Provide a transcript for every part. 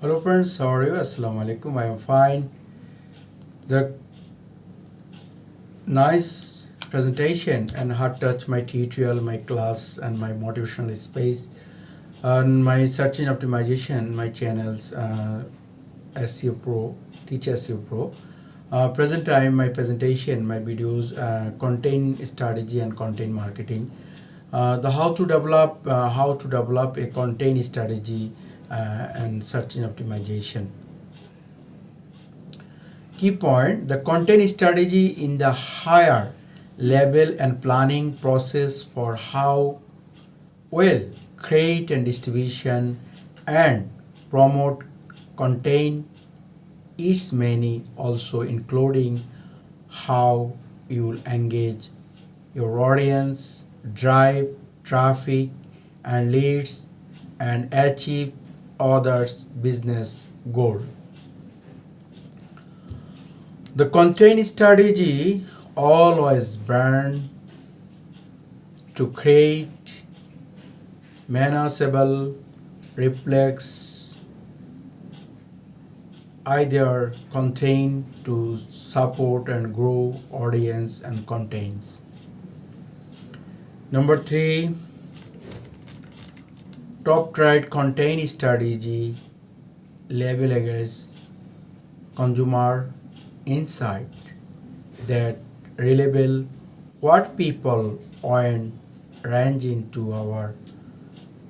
Hello friends, how are you? Assalamu alaikum. I am fine. The nice presentation and heart touch my tutorial, my class, and my motivational space, and my search engine optimization, my channels, SEO Pro, Teach SEO Pro. Present time, my presentation, my videos, content strategy and content marketing. The how to develop a content strategy and search engine optimization. Key point, the content strategy in the higher level and planning process for how well create and distribution and promote content is many, also including how you will engage your audience, drive traffic and leads, and achieve others business goal. The content strategy always burn to create manageable reflex either content to support and grow audience and contents. Number 3, top right content strategy level against consumer insight that reliable what people want range into our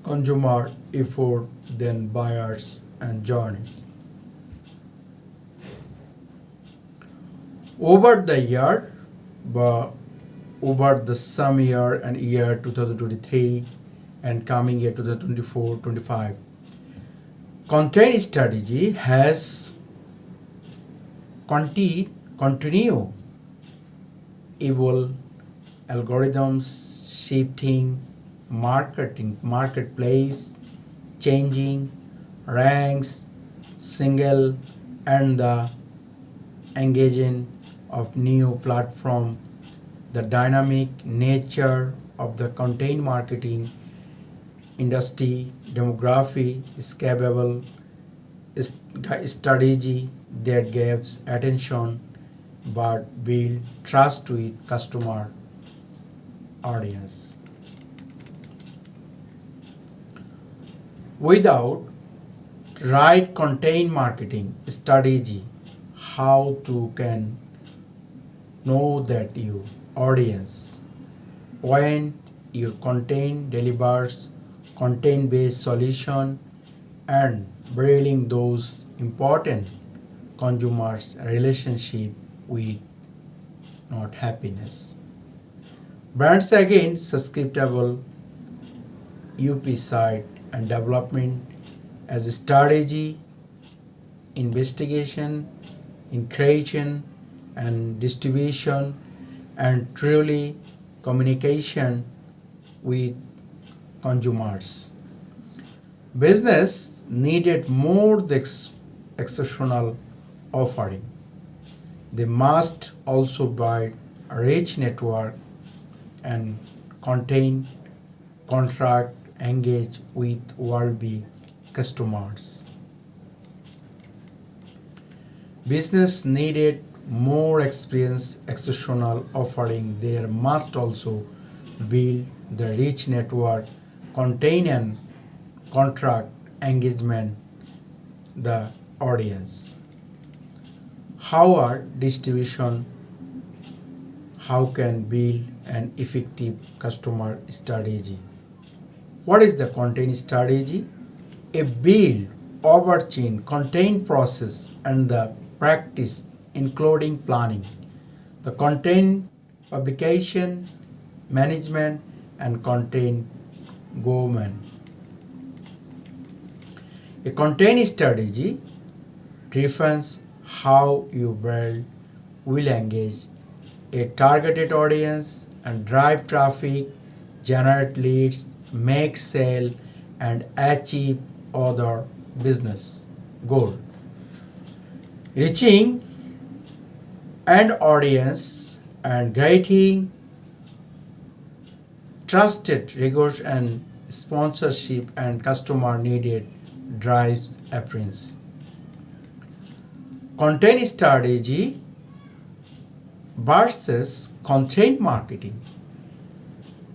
consumer effort than buyers and journeys. Over the year, but over the some year and year 2023 and coming year 2024-25, content strategy has continue evolve algorithms shifting marketplace changing ranks single and the engaging of new platform, the dynamic nature of the content marketing industry demography is capable strategy that gives attention but build trust with customer audience. Without right content marketing strategy, how to can know that your audience when your content delivers content based solution and building those important consumers relationship with not happiness. Brands again susceptible UP side and development as a strategy, investigation, in creation and distribution and truly communication with consumers. Business needed more the exceptional offering. They must also build a rich network and contain contract engage with world-be customers. Business needed more experience exceptional offering. There must also build the rich network, contain and contract engagement the audience. How are distribution? How can build an effective customer strategy? What is the content strategy? A build overchain content process and the practice including planning, the content publication, management and content government. A content strategy defines how you build will engage a targeted audience and drive traffic, generate leads, make sale and achieve other business goal. Reaching an audience and getting trusted rigor and sponsorship and customer needed drives appearance. content strategy versus content marketing.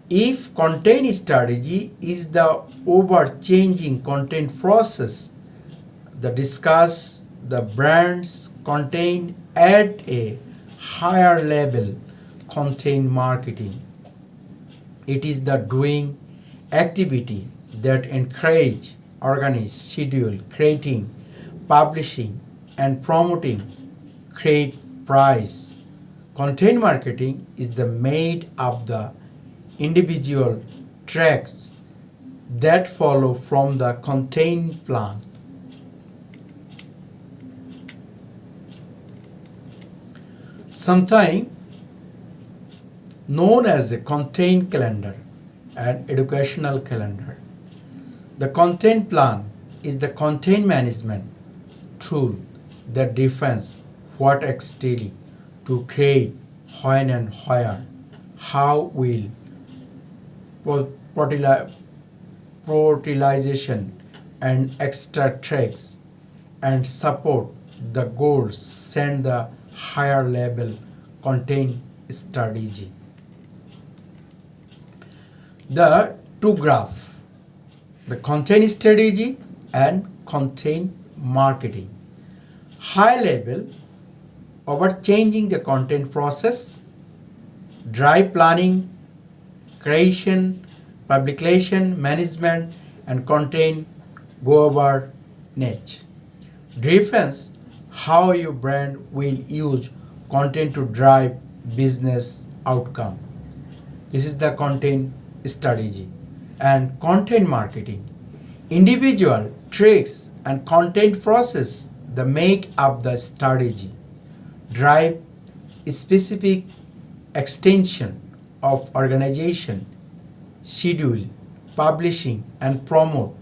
If content strategy is the overchanging content process that discuss the brand's content at a higher level, content marketing, it is the doing activity that encourage, organize, schedule, creating, publishing, and promoting create price. Content marketing is the made of the individual tracks that follow from the content plan. Sometimes known as a content calendar and educational calendar. The content plan is the content management tool that defines what activity to create, when and where, how will, prioritization and extra tracks and support the goals send the higher level content strategy. The two graph, the content strategy and content marketing. High level, over changing the content process, drive planning, creation, publication, management, and content go over niche. Difference how your brand will use content to drive business outcome. This is the content strategy. And content marketing. Individual tricks and content process the make up the strategy. Drive specific extension of organization, schedule, publishing, and promote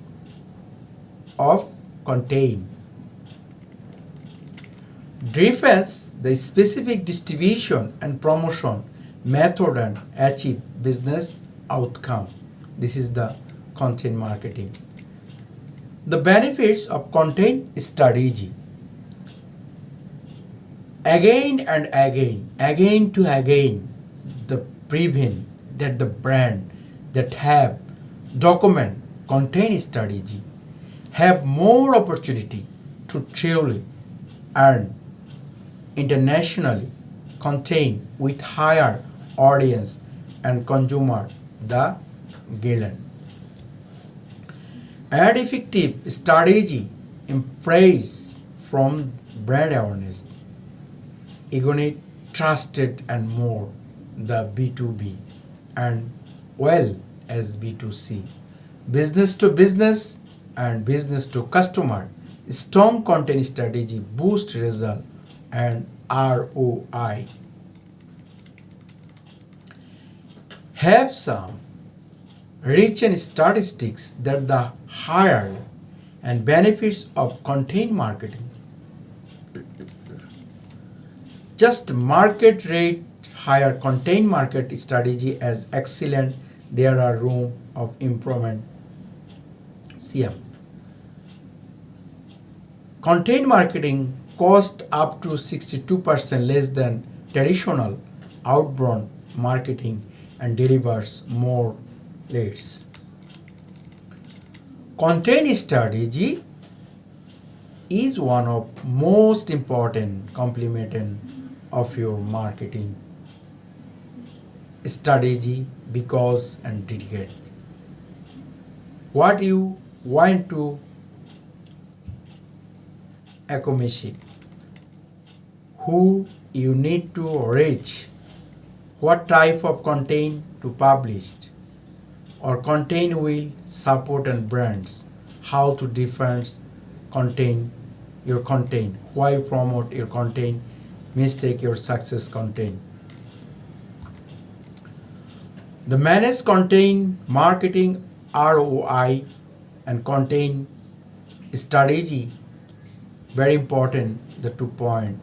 of content. Defines the specific distribution and promotion method and achieve business outcome. This is the content marketing. The benefits of content strategy. Again and again to again, the prevent that the brand that have document content strategy have more opportunity to truly earn internationally content with higher audience and consumer the gain. And effective strategy improves from brand awareness, Igonit trusted and more the B2B and well as B2C. Business to business and business to customer. Strong content strategy boost result and ROI. Have some rich and statistics that the higher and benefits of content marketing. Just market rate higher content market strategy as excellent. There are room of improvement. CM. Content marketing cost up to 62% less than traditional outbound marketing and delivers more leads. Content strategy is one of most important complement of your marketing strategy because and dedicate what you want to accomplish, who you need to reach, what type of content to publish, or content will support and brands, how to difference content, your content, why promote your content, mistake your success content. The managed content marketing ROI and content strategy, very important, the 2 point.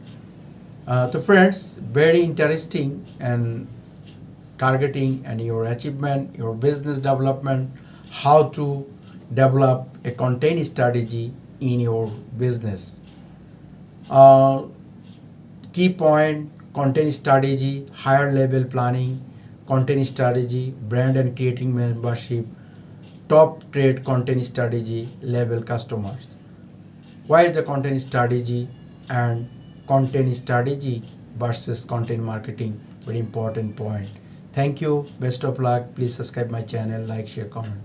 So friends, very interesting and targeting and your achievement, your business development, how to develop a content strategy in your business. Uh, Key point: content strategy, higher level planning, content strategy, brand and creating membership, top trade content strategy, level customers. Why is the content strategy and content strategy versus content marketing? Very important point. Thank you. Best of luck. Please subscribe my channel, like, share, comment.